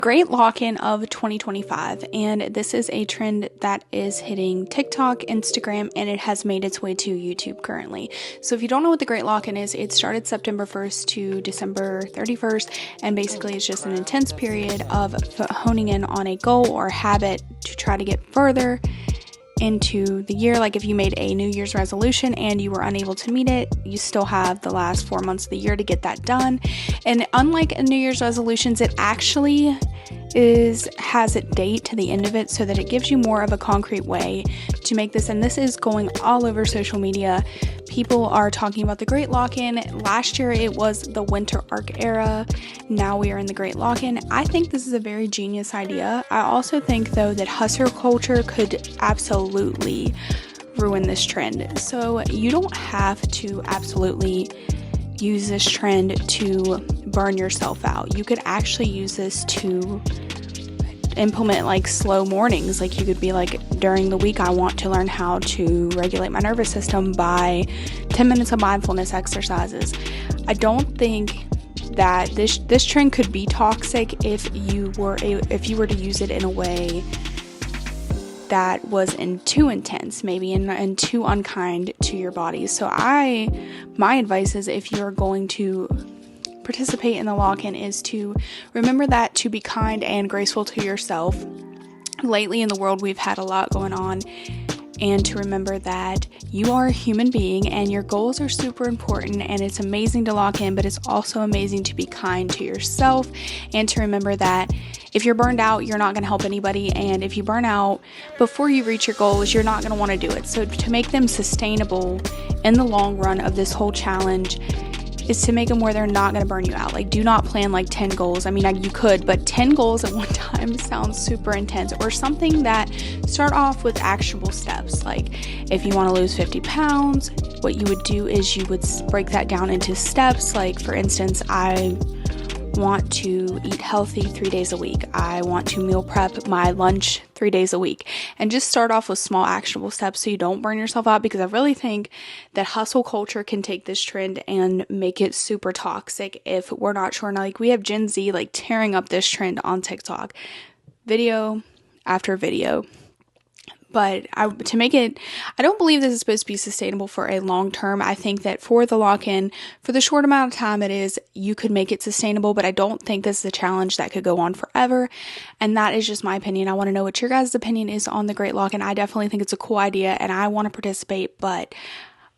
Great lock-in of 2025, and this is a trend that is hitting TikTok, Instagram, and it has made its way to YouTube currently. So if you don't know what the Great Lock-in is, it started September 1st to December 31st, and basically it's just an intense period of honing in on a goal or habit to try to get further into the year. Like if you made a New Year's resolution and you were unable to meet it, you still have the last 4 months of the year to get that done. And unlike New Year's resolutions, it actually has a date to the end of it so that it gives you more of a concrete way to make this. And this is going all over social media. People are talking about the Great Lock-in. Last year it was the winter arc era. Now we are in the Great Lock-in. I think this is a very genius idea. I also think though that hustle culture could absolutely ruin this trend. So you don't have to absolutely use this trend to burn yourself out. You could actually use this to implement like slow mornings. Like you could be like, during the week I want to learn how to regulate my nervous system by 10 minutes of mindfulness exercises. I don't think that this trend could be toxic if you were to use it in a way that was too intense, maybe and too unkind to your body. So my advice is, if you're going to participate in the lock-in, is to remember that to be kind and graceful to yourself. Lately in the world we've had a lot going on, and to remember that you are a human being and your goals are super important, and it's amazing to lock in, but it's also amazing to be kind to yourself, and to remember that if you're burned out, you're not going to help anybody, and if you burn out before you reach your goals, you're not going to want to do it. So to make them sustainable in the long run of this whole challenge is to make them where they're not going to burn you out. Like, do not plan like 10 goals. I mean, you could, but 10 goals at one time sounds super intense. Or something that start off with actionable steps. Like if you want to lose 50 pounds, what you would do is you would break that down into steps. Like for instance, I want to eat healthy 3 days a week. I want to meal prep my lunch 3 days a week, and just start off with small actionable steps so you don't burn yourself out, because I really think that hustle culture can take this trend and make it super toxic if we're not sure. Now, like we have Gen Z like tearing up this trend on TikTok, video after video. But to make it, I don't believe this is supposed to be sustainable for a long term. I think that for the lock-in, for the short amount of time it is, you could make it sustainable, but I don't think this is a challenge that could go on forever. And that is just my opinion. I want to know what your guys' opinion is on the Great Lock-in. I definitely think it's a cool idea and I want to participate, but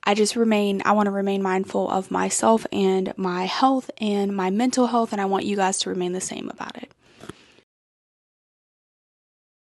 I want to remain mindful of myself and my health and my mental health, and I want you guys to remain the same about it.